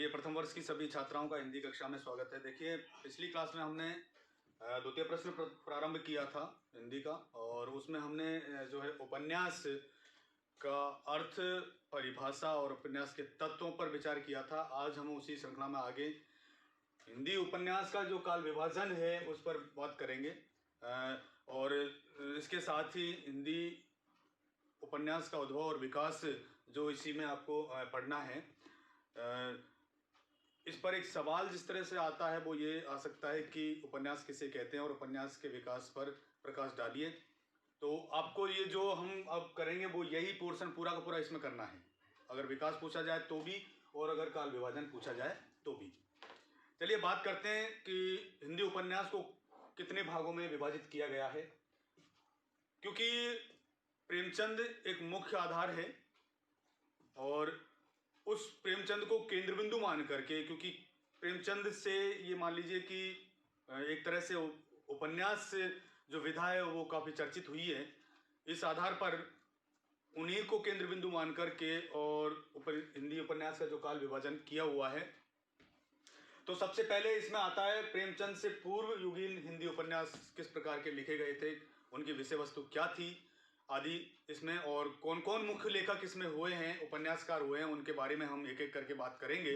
BA प्रथम वर्ष की सभी छात्राओं का हिंदी कक्षा में स्वागत है। देखिए, पिछली क्लास में हमने द्वितीय प्रश्न प्रारंभ किया था हिंदी का, और उसमें हमने जो है उपन्यास का अर्थ, परिभाषा और उपन्यास के तत्वों पर विचार किया था। आज हम उसी श्रृंखला में आगे हिंदी उपन्यास का जो काल विभाजन है उस पर बात करेंगे, और इसके साथ ही हिंदी उपन्यास का उद्भव और विकास जो इसी में आपको पढ़ना है। इस पर एक सवाल जिस तरह से आता है वो ये आ सकता है कि उपन्यास किसे कहते हैं, और उपन्यास के विकास पर प्रकाश डालिए। तो आपको ये जो हम अब करेंगे वो यही पोर्शन पूरा का पूरा इसमें करना है, अगर विकास पूछा जाए तो भी और अगर काल विभाजन पूछा जाए तो भी। चलिए बात करते हैं कि हिंदी उपन्यास को कितने भागों में विभाजित किया गया है। क्योंकि प्रेमचंद एक मुख्य आधार है, और उस प्रेमचंद को केंद्र बिंदु मान करके, क्योंकि प्रेमचंद से ये मान लीजिए कि एक तरह से उपन्यास जो विधा है वो काफ़ी चर्चित हुई है, इस आधार पर उन्हीं को केंद्र बिंदु मान करके और हिंदी उपन्यास का जो काल विभाजन किया हुआ है। तो सबसे पहले इसमें आता है प्रेमचंद से पूर्व युगीन हिंदी उपन्यास किस प्रकार के लिखे गए थे, उनकी विषय वस्तु क्या थी आदि इसमें, और कौन कौन मुख्य लेखक इसमें हुए हैं, उपन्यासकार हुए हैं, उनके बारे में हम एक एक करके बात करेंगे।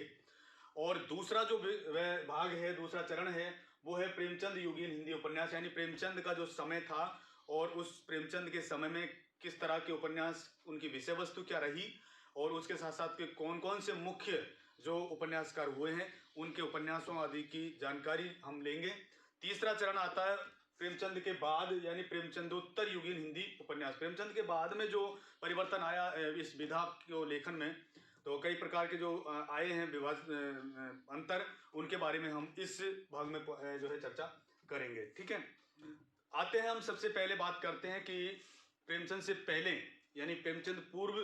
और दूसरा जो वह भाग है, दूसरा चरण है, वो है प्रेमचंद युगीन हिंदी उपन्यास, यानी प्रेमचंद का जो समय था और उस प्रेमचंद के समय में किस तरह के उपन्यास, उनकी विषय वस्तु क्या रही, और उसके साथ साथ के कौन कौन से मुख्य जो उपन्यासकार हुए हैं उनके उपन्यासों आदि की जानकारी हम लेंगे। तीसरा चरण आता है प्रेमचंद के बाद, यानी प्रेमचंदोत्तर युगीन हिंदी उपन्यास। प्रेमचंद के बाद में जो परिवर्तन आया इस विधा के लेखन में, तो कई प्रकार के जो आए हैं अंतर, उनके बारे में हम इस भाग में जो है चर्चा करेंगे। ठीक है, आते हैं हम सबसे पहले बात करते हैं कि प्रेमचंद से पहले यानी प्रेमचंद पूर्व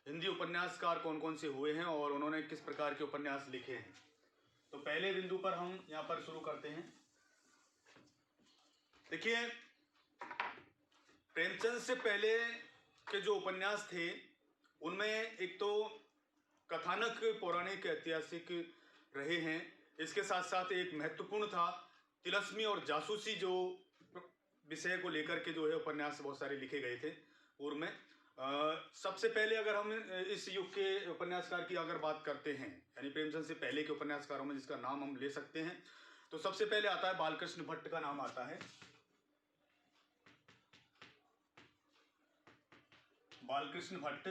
हिंदी उपन्यासकार कौन कौन से हुए हैं और उन्होंने किस प्रकार के उपन्यास लिखे हैं। तो पहले बिंदु पर हम यहाँ पर शुरू करते हैं। देखिए, प्रेमचंद से पहले के जो उपन्यास थे उनमें एक तो कथानक पौराणिक ऐतिहासिक रहे हैं, इसके साथ साथ एक महत्वपूर्ण था तिलस्मी और जासूसी जो विषय को लेकर के जो है उपन्यास बहुत सारे लिखे गए थे पूर्व में। सबसे पहले अगर हम इस युग के उपन्यासकार की अगर बात करते हैं, यानी प्रेमचंद से पहले के उपन्यासकारों में जिसका नाम हम ले सकते हैं, तो सबसे पहले आता है बालकृष्ण भट्ट का नाम आता है। बालकृष्ण भट्ट,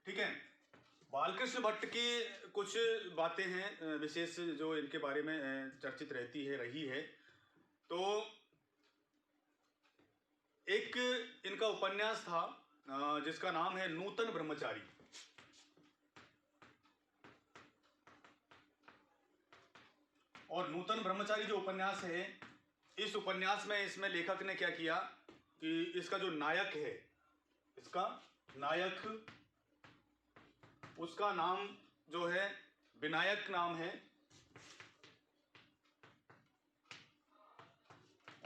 ठीक है। बालकृष्ण भट्ट की कुछ बातें हैं विशेष जो इनके बारे में चर्चित रहती है, रही है। तो एक इनका उपन्यास था जिसका नाम है नूतन ब्रह्मचारी। और नूतन ब्रह्मचारी जो उपन्यास है, इस उपन्यास में इसमें लेखक ने क्या किया कि इसका जो नायक है, इसका नायक, उसका नाम जो है विनायक नाम है,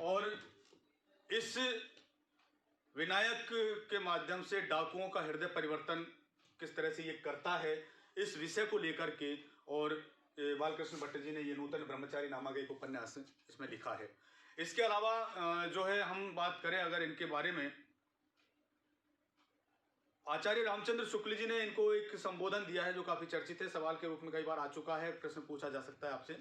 और इस विनायक के माध्यम से डाकुओं का हृदय परिवर्तन किस तरह से ये करता है, इस विषय को लेकर के और बालकृष्ण भट्ट जी ने ये नूतन ब्रह्मचारी नामक एक उपन्यास इसमें लिखा है। इसके अलावा जो है हम बात करें अगर इनके बारे में, आचार्य रामचंद्र शुक्ल जी ने इनको एक संबोधन दिया है जो काफी चर्चित है, सवाल के रूप में कई बार आ चुका है, प्रश्न पूछा जा सकता है आपसे।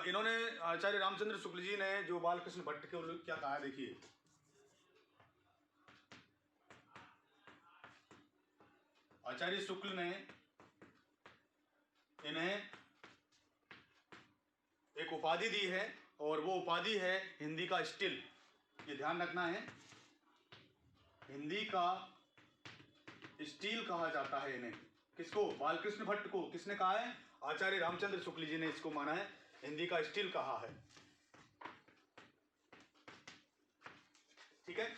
इन्होंने, आचार्य रामचंद्र शुक्ल जी ने जो बालकृष्ण भट्ट के क्या कहा, देखिए, आचार्य शुक्ल ने इन्हें एक उपाधि दी है, और वो उपाधि है हिंदी का स्टिल। ये ध्यान रखना है, हिंदी का स्टील कहा जाता है इन्हें। किसको? बालकृष्ण भट्ट को। किसने कहा है? आचार्य रामचंद्र शुक्ल जी ने इसको माना है, हिंदी का स्टील कहा है। ठीक है।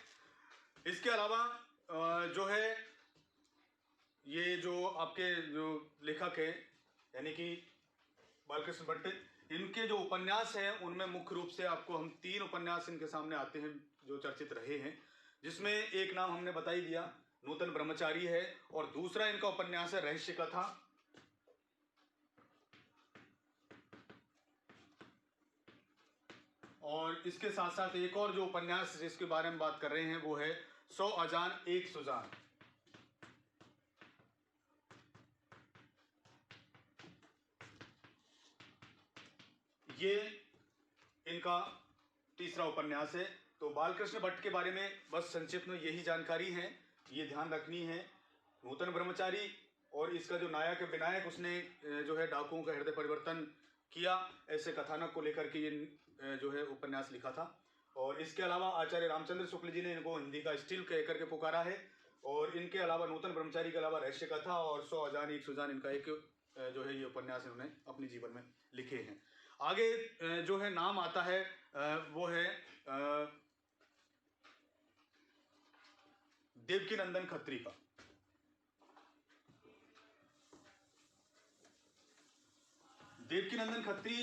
इसके अलावा जो है ये जो आपके जो लेखक है यानी कि बालकृष्ण भट्ट, इनके जो उपन्यास हैं उनमें मुख्य रूप से आपको हम 3 उपन्यास इनके सामने आते हैं जो चर्चित रहे हैं, जिसमें एक नाम हमने बता ही दिया, नूतन ब्रह्मचारी है, और दूसरा इनका उपन्यास है रहस्य कथा। और इसके साथ साथ एक और जो उपन्यास जिसके बारे में बात कर रहे हैं वो है 100 अजान एक सुजान। ये इनका तीसरा उपन्यास है। तो बालकृष्ण भट्ट के बारे में बस संक्षिप्त में यही जानकारी है, ये ध्यान रखनी है। नूतन ब्रह्मचारी और इसका जो नायक विनायक, उसने जो है डाकुओं का हृदय परिवर्तन किया, ऐसे कथानक को लेकर के ये जो है उपन्यास लिखा था। और इसके अलावा आचार्य रामचंद्र शुक्ल जी ने इनको हिंदी का स्टील कह करके पुकारा है। और इनके अलावा नूतन ब्रह्मचारी के अलावा रहस्य कथा और 100 अजान एक सुजान इनका एक जो है ये उपन्यास इन्होंने अपने जीवन में लिखे हैं। आगे जो है नाम आता है वो है देवकीनंदन खत्री का। देवकीनंदन खत्री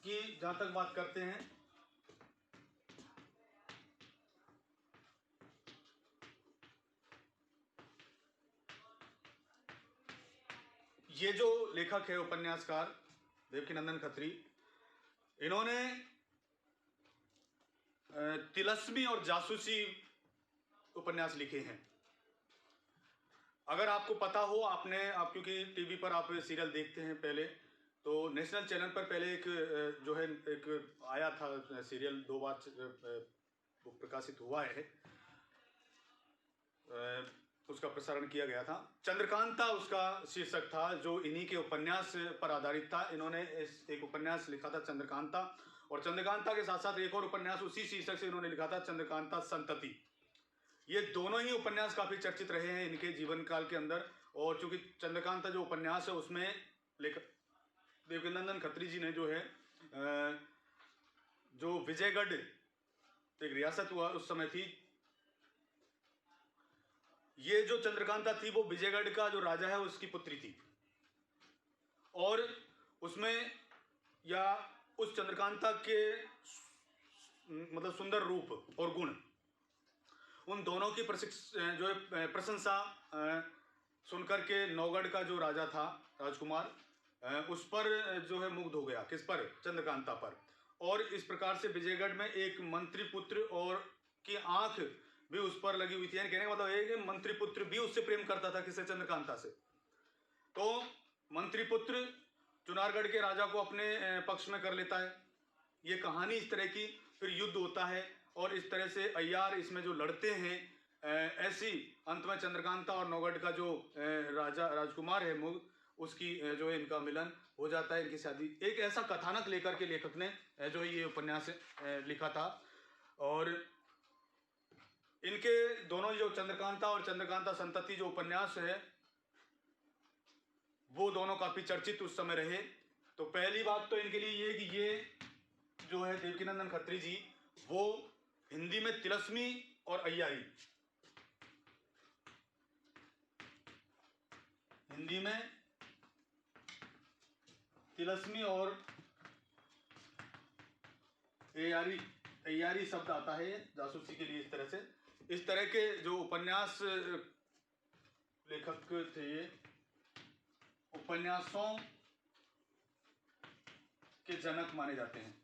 की जहां तक बात करते हैं, ये जो लेखक है उपन्यासकार देवकीनंदन खत्री, इन्होंने तिलस्मी और जासूसी उपन्यास लिखे हैं। अगर आपको पता हो, आप क्योंकि टीवी पर आप सीरियल देखते हैं पहले, तो नेशनल चैनल पर पहले एक जो है एक आया था सीरियल, 2 बार वो प्रकाशित हुआ है, उसका प्रसारण किया गया था। चंद्रकांता उसका शीर्षक था, जो इन्हीं के उपन्यास पर आधारित था। इन्होंने एक उपन्यास लिखा था चंद्रकांता, और चंद्रकांता के साथ साथ एक और उपन्यास उसी शीर्षक से इन्होंने लिखा था, चंद्रकांता संतति। ये दोनों ही उपन्यास काफी चर्चित रहे हैं इनके जीवन काल के अंदर। और चूंकि चंद्रकांता जो उपन्यास है उसमें लेखक देवकीनंदन खत्री जी ने जो है जो विजयगढ़ एक रियासत हुआ उस समय थी, ये जो चंद्रकांता थी वो विजयगढ़ का जो राजा है उसकी पुत्री थी। और उसमें या उस चंद्रकांता के मतलब सुंदर रूप और गुण, उन दोनों की जो है प्रशंसा सुनकर के नौगढ़ का जो राजा था राजकुमार, उस पर जो है मुग्ध हो गया। किस पर? चंद्रकांता पर। और इस प्रकार से विजयगढ़ में एक मंत्री पुत्र और की आंख भी उस पर लगी हुई थी। यानी कहने का मतलब है कि मंत्री पुत्र भी उससे प्रेम करता था, किससे? चंद्रकांता से। तो मंत्री पुत्र चुनारगढ़ के राजा को अपने पक्ष में कर लेता है। ये कहानी इस तरह की, फिर युद्ध होता है और इस तरह से अय्यार इसमें जो लड़ते हैं, ऐसी अंत में चंद्रकांता और नौगढ़ का जो राजकुमार है मुग्ध, उसकी जो है इनका मिलन हो जाता है, इनकी शादी। एक ऐसा कथानक लेकर के लेखक ने जो है ये उपन्यास लिखा था। और इनके दोनों जो चंद्रकांता और चंद्रकांता संतति जो उपन्यास है, वो दोनों काफी चर्चित उस समय रहे। तो पहली बात तो इनके लिए ये कि ये जो है देवकीनंदन खत्री जी, वो हिंदी में तिलस्मी और अय्यारी, हिंदी में तिलस्मी और अय्यारी शब्द आता है जासूसी के लिए। इस तरह के जो उपन्यास लेखक थे, ये उपन्यासों के जनक माने जाते हैं।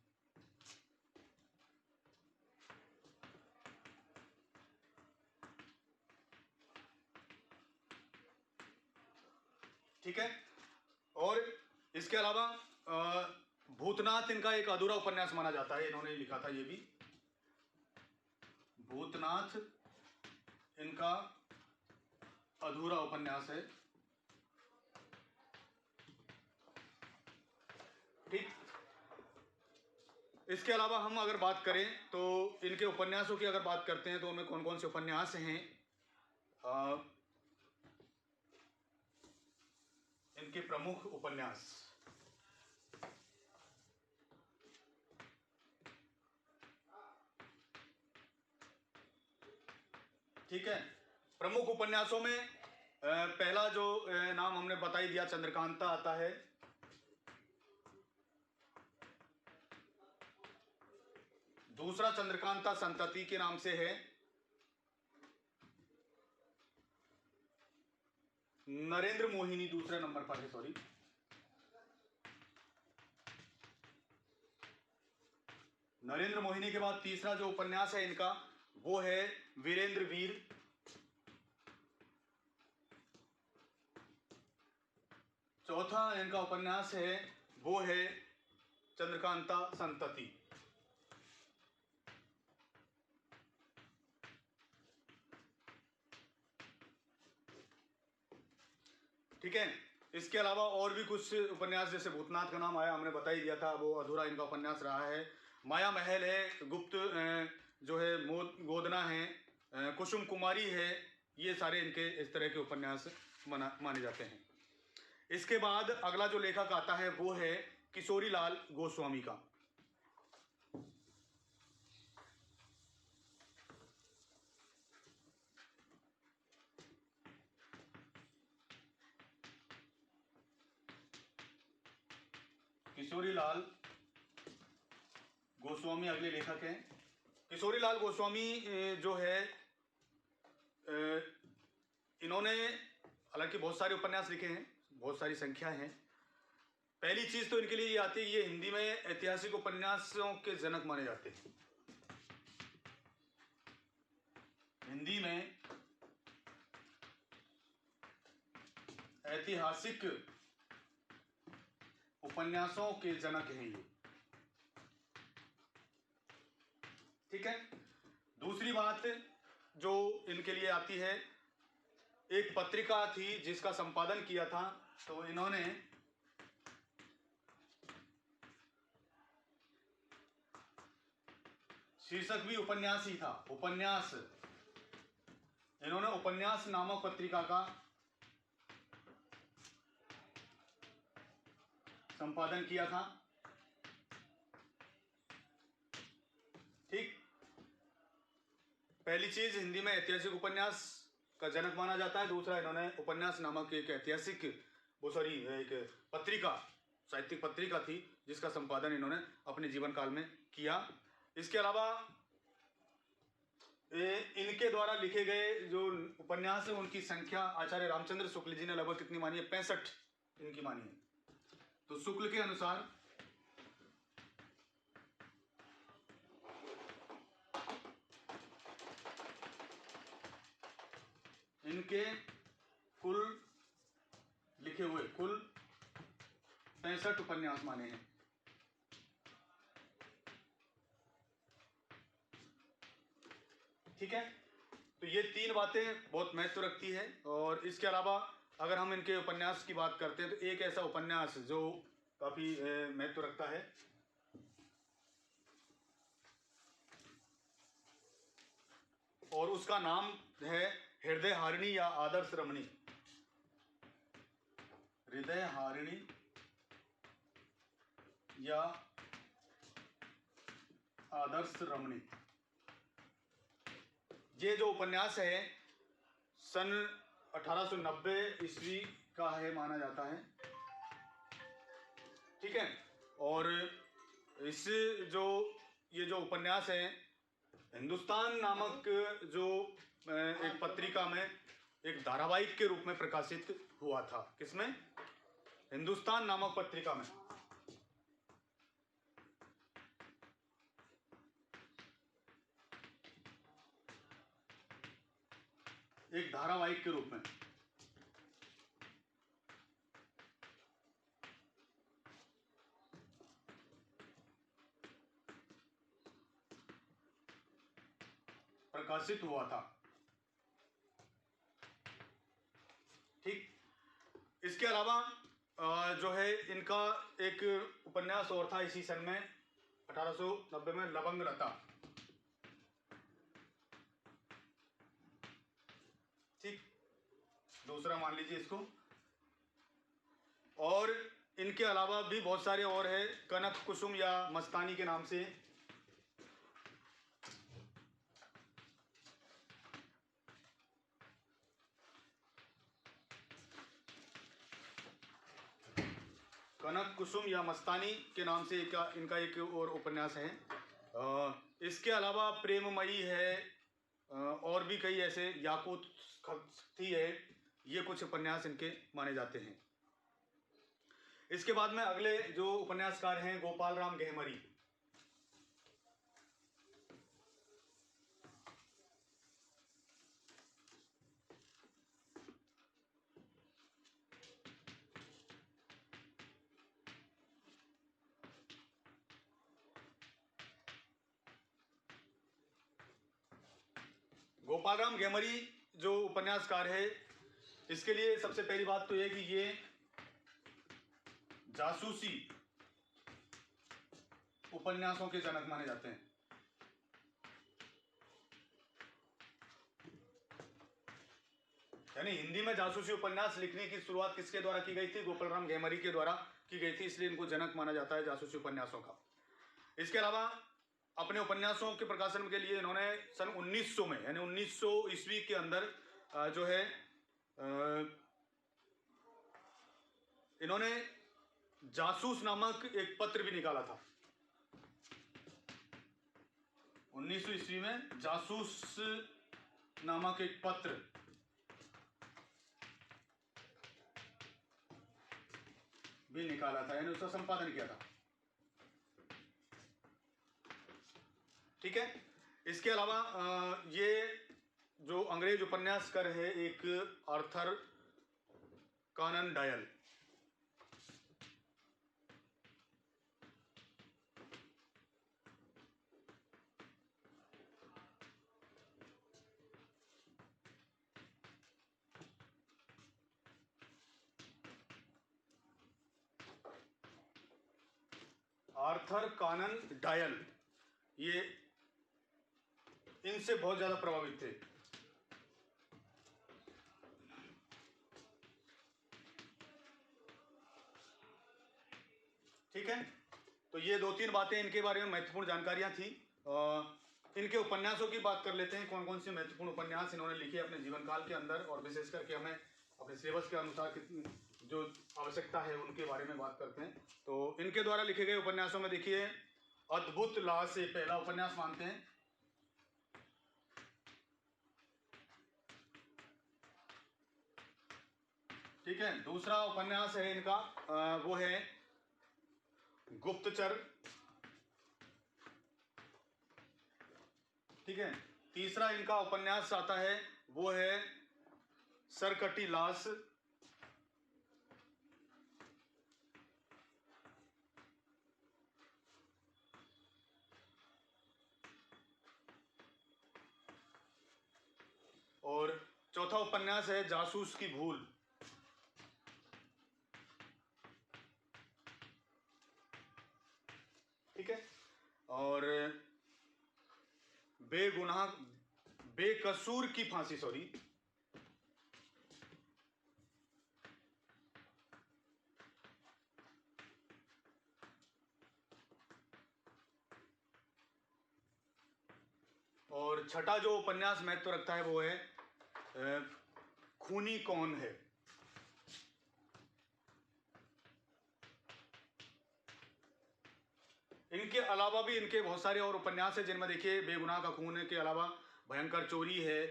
ठीक है। और इसके अलावा भूतनाथ इनका एक अधूरा उपन्यास माना जाता है, इन्होंने लिखा था ये भी। भूतनाथ इनका अधूरा उपन्यास है। ठीक। इसके अलावा हम अगर बात करें तो इनके उपन्यासों की अगर बात करते हैं तो उनमें कौन कौन से उपन्यास हैं। इनके प्रमुख उपन्यास, ठीक है। प्रमुख उपन्यासों में पहला जो नाम हमने बता ही दिया, चंद्रकांता आता है। दूसरा चंद्रकांता संतति के नाम से है। नरेंद्र मोहिनी दूसरे नंबर पर है, सॉरी। नरेंद्र मोहिनी के बाद तीसरा जो उपन्यास है इनका वो है वीरेंद्र वीर। चौथा इनका उपन्यास है वो है चंद्रकांता संतति। ठीक है। इसके अलावा और भी कुछ उपन्यास, जैसे भूतनाथ का नाम आया, हमने बता ही दिया था, वो अधूरा इनका उपन्यास रहा है। माया महल है, गुप्त जो है गोदना है, कुसुम कुमारी है, ये सारे इनके इस तरह के उपन्यास माने जाते हैं। इसके बाद अगला जो लेखक आता है वो है किशोरीलाल गोस्वामी का। किशोरीलाल गोस्वामी अगले लेखक हैं। किशोरीलाल गोस्वामी जो है इन्होंने हालांकि बहुत सारे उपन्यास लिखे हैं, बहुत सारी संख्या है। पहली चीज तो इनके लिए ये आती है, ये हिंदी में ऐतिहासिक उपन्यासों के जनक माने जाते हैं। हिंदी में ऐतिहासिक उपन्यासों के जनक हैं ये। ठीक है। दूसरी बात जो इनके लिए आती है, एक पत्रिका थी जिसका संपादन किया था, तो इन्होंने शीर्षक भी उपन्यास ही था, उपन्यास। इन्होंने उपन्यास नामक पत्रिका का संपादन किया था। ठीक। पहली चीज, हिंदी में ऐतिहासिक उपन्यास का जनक माना जाता है। दूसरा, इन्होंने उपन्यास नामक एक ऐतिहासिक एक पत्रिका, साहित्यिक पत्रिका थी जिसका संपादन इन्होंने अपने जीवन काल में किया। इसके अलावा इनके द्वारा लिखे गए जो उपन्यास है उनकी संख्या आचार्य रामचंद्र शुक्ल जी ने लगभग कितनी मानी है? 65 इनकी मानी है। तो शुक्ल के अनुसार इनके कुल लिखे हुए कुल 65 उपन्यास माने हैं। ठीक है। तो ये तीन बातें बहुत महत्व रखती है। और इसके अलावा अगर हम इनके उपन्यास की बात करते हैं तो एक ऐसा उपन्यास जो काफी महत्व रखता है, और उसका नाम है हृदय हारिणी या आदर्श रमणी। हृदय हारिणी या आदर्श रमणी। ये जो उपन्यास है सन 1890 ईस्वी का है माना जाता है। ठीक है। और ये जो उपन्यास है हिंदुस्तान नामक जो एक पत्रिका में एक धारावाहिक के रूप में प्रकाशित हुआ था। किसमें? हिंदुस्तान नामक पत्रिका में। एक धारावाहिक के रूप में। प्रकाशित हुआ था। ठीक। इसके अलावा जो है इनका एक उपन्यास और था इसी सन में 1890 में, लवंग लता। ठीक। दूसरा मान लीजिए इसको। और इनके अलावा भी बहुत सारे और है, कनक कुसुम या मस्तानी के नाम से। कनक कुसुम या मस्तानी के नाम से इनका एक और उपन्यास है। इसके अलावा प्रेममयी है, और भी कई ऐसे, याकूत थी है, ये कुछ उपन्यास इनके माने जाते हैं। इसके बाद में अगले जो उपन्यासकार हैं गोपाल राम गहमरी। गोपाल राम गहमरी जो उपन्यासकार है, इसके लिए सबसे पहली बात तो यह कि ये जासूसी उपन्यासों के जनक माने जाते हैं। यानी हिंदी में जासूसी उपन्यास लिखने की शुरुआत किसके द्वारा की गई थी? गोपाल राम गहमरी के द्वारा की गई थी, इसलिए इनको जनक माना जाता है जासूसी उपन्यासों का। इसके अलावा अपने उपन्यासों के प्रकाशन के लिए इन्होंने सन 1900 में, यानी 1900 ईस्वी के अंदर जो है इन्होंने जासूस नामक एक पत्र भी निकाला था। 1900 ईस्वी में जासूस नामक एक पत्र भी निकाला था, यानी उसका संपादन किया था। ठीक है। इसके अलावा ये जो अंग्रेज उपन्यासकार है एक Arthur Conan Doyle. Arthur Conan Doyle ये इनसे बहुत ज्यादा प्रभावित थे। ठीक है, तो ये दो तीन बातें इनके बारे में महत्वपूर्ण जानकारियां थी। इनके उपन्यासों की बात कर लेते हैं, कौन कौन से महत्वपूर्ण उपन्यास इन्होंने लिखे अपने जीवन काल के अंदर, और विशेष करके हमें अपने सिलेबस के अनुसार कितनी जो आवश्यकता है उनके बारे में बात करते हैं। तो इनके द्वारा लिखे गए उपन्यासों में देखिए, अद्भुत लाश से पहला उपन्यास मानते हैं। ठीक है, दूसरा उपन्यास है इनका वो है गुप्तचर। ठीक है, तीसरा इनका उपन्यास आता है वो है सरकटी लाश। और चौथा उपन्यास है जासूस की भूल। ठीक है, और बेकसूर की फांसी, सॉरी, और छठा जो उपन्यास महत्व रखता है वो है खूनी कौन है। इनके अलावा भी इनके बहुत सारे और उपन्यास हैं, जिनमें देखिए बेगुनाह का खून है के अलावा भयंकर चोरी है,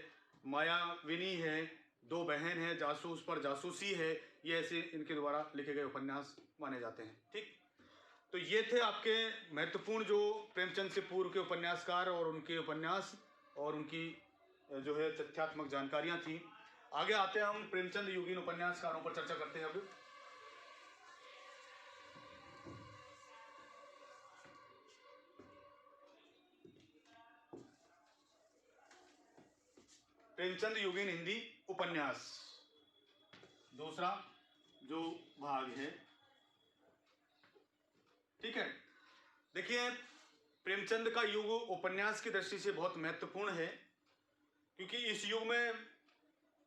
मायाविनी है, दो बहन है, जासूस पर जासूसी है, ये ऐसे इनके द्वारा लिखे गए उपन्यास माने जाते हैं। ठीक, तो ये थे आपके महत्वपूर्ण जो प्रेमचंद से पूर्व के उपन्यासकार और उनके उपन्यास और उनकी जो है तथ्यात्मक जानकारियां थी। आगे आते हैं हम प्रेमचंद युगीन उपन्यासकारों पर चर्चा करते हैं। अब प्रेमचंद युगीन हिंदी उपन्यास दूसरा जो भाग है। ठीक है, देखिए प्रेमचंद का युग उपन्यास की दृष्टि से बहुत महत्वपूर्ण है, क्योंकि इस युग में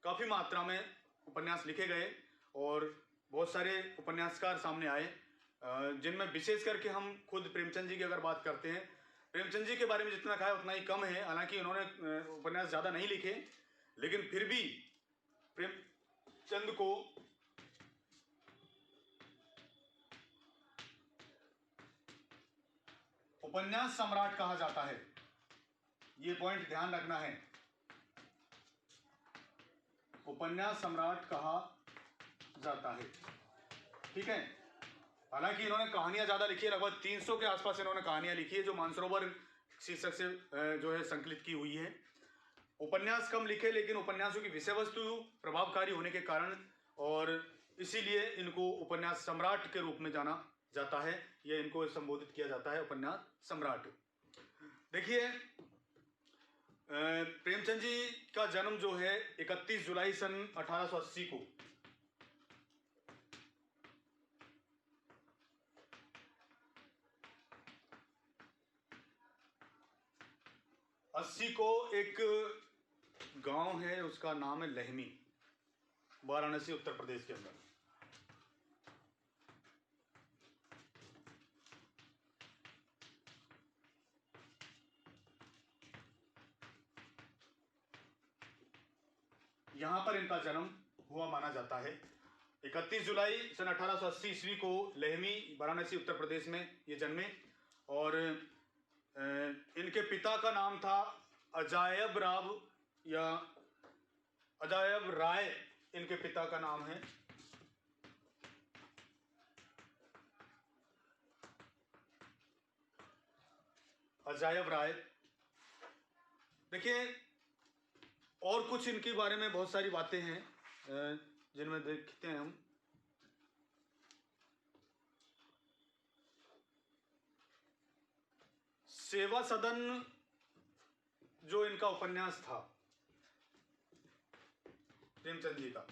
काफी मात्रा में उपन्यास लिखे गए और बहुत सारे उपन्यासकार सामने आए, जिनमें विशेष करके हम खुद प्रेमचंद जी की अगर बात करते हैं, प्रेमचंद जी के बारे में जितना कहा है उतना ही कम है। हालांकि उन्होंने उपन्यास ज्यादा नहीं लिखे, लेकिन फिर भी प्रेमचंद को उपन्यास सम्राट कहा जाता है। ये पॉइंट ध्यान रखना है, उपन्यास सम्राट कहा जाता है। ठीक है, हालांकि इन्होंने कहानियां ज्यादा लिखी है, लगभग 300 के आसपास इन्होंने कहानियां लिखी है जो मानसरोवर शीर्षक से जो है संकलित की हुई है। उपन्यास कम लिखे, लेकिन उपन्यासों की विषय वस्तु प्रभावकारी होने के कारण और इसीलिए इनको उपन्यास सम्राट के रूप में जाना जाता है, या इनको संबोधित किया जाता है उपन्यास सम्राट। देखिए, प्रेमचंद जी का जन्म जो है 31 जुलाई सन 1880 को 80 को एक गांव है, उसका नाम है लहमी, वाराणसी उत्तर प्रदेश के अंदर। यहां पर इनका जन्म हुआ माना जाता है। 31 जुलाई सन 1880 ईस्वी को लहमी, वाराणसी उत्तर प्रदेश में ये जन्मे। और इनके पिता का नाम था अजायब राव या अजायब राय, इनके पिता का नाम है। अजायब राय। देखिए, और कुछ इनके बारे में बहुत सारी बातें हैं जिनमें देखते हैं हम। सेवा सदन जो इनका उपन्यास था प्रेमचंद जी का,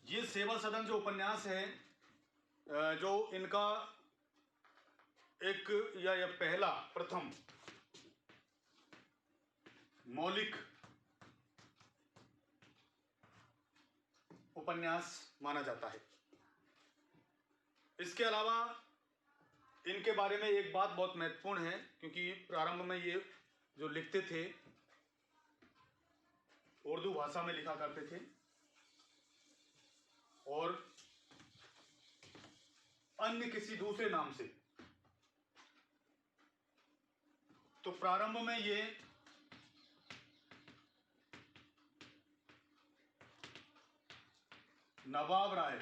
ये सेवा सदन जो उपन्यास है, जो इनका एक या पहला प्रथम मौलिक उपन्यास माना जाता है। इसके अलावा इनके बारे में एक बात बहुत महत्वपूर्ण है, क्योंकि प्रारंभ में ये जो लिखते थे उर्दू भाषा में लिखा करते थे और अन्य किसी दूसरे नाम से। तो प्रारंभ में ये नवाब राय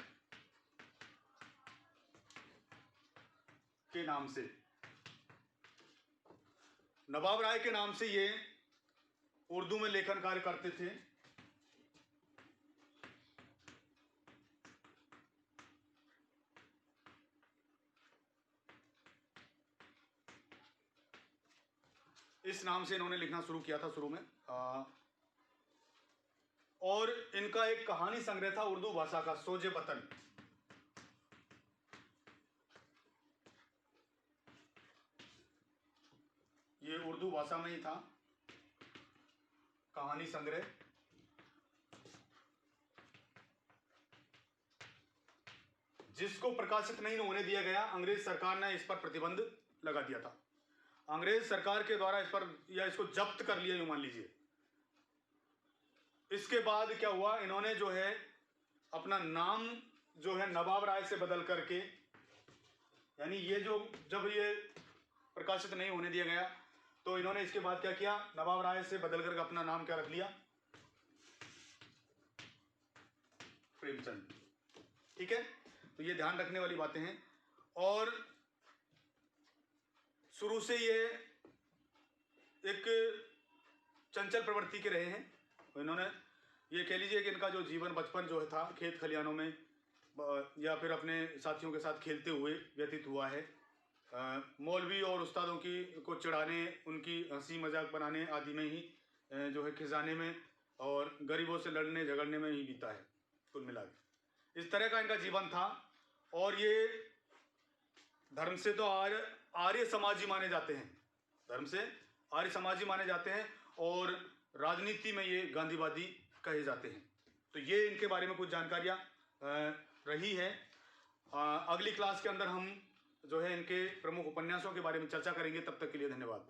के नाम से, नवाब राय के नाम से ये उर्दू में लेखन कार्य करते थे। इस नाम से इन्होंने लिखना शुरू किया था शुरू में। और इनका एक कहानी संग्रह था उर्दू भाषा का, सोजे वतन। ये उर्दू भाषा में ही था कहानी संग्रह। जिसको प्रकाशित नहीं होने दिया गया, अंग्रेज सरकार ने इस पर प्रतिबंध लगा दिया था। अंग्रेज सरकार के द्वारा इस पर या इसको जब्त कर लिया, यूं मान लीजिए। इसके बाद क्या हुआ, इन्होंने जो है अपना नाम जो है नवाब राय से बदल करके, यानी ये जो जब ये प्रकाशित नहीं होने दिया गया तो इन्होंने इसके बाद क्या किया, नवाब राय से बदल करके अपना नाम क्या रख लिया, प्रेमचंद। ठीक है, तो ये ध्यान रखने वाली बातें हैं। और शुरू से ये एक चंचल प्रवृत्ति के रहे हैं। तो इन्होंने ये कह लीजिए कि इनका जो जीवन बचपन जो था खेत खलिहानों में या फिर अपने साथियों के साथ खेलते हुए व्यतीत हुआ है। मौलवी और उस्तादों की को चिढ़ाने, उनकी हंसी मजाक बनाने आदि में ही जो है खिजाने में और गरीबों से लड़ने झगड़ने में ही बीता है कुल मिला के। इस तरह का इनका जीवन था। और ये धर्म से तो आर्य समाजी माने जाते हैं, धर्म से आर्य समाजी माने जाते हैं और राजनीति में ये गांधीवादी कहे जाते हैं। तो ये इनके बारे में कुछ जानकारियाँ रही है। अगली क्लास के अंदर हम जो है इनके प्रमुख उपन्यासों के बारे में चर्चा करेंगे। तब तक के लिए धन्यवाद।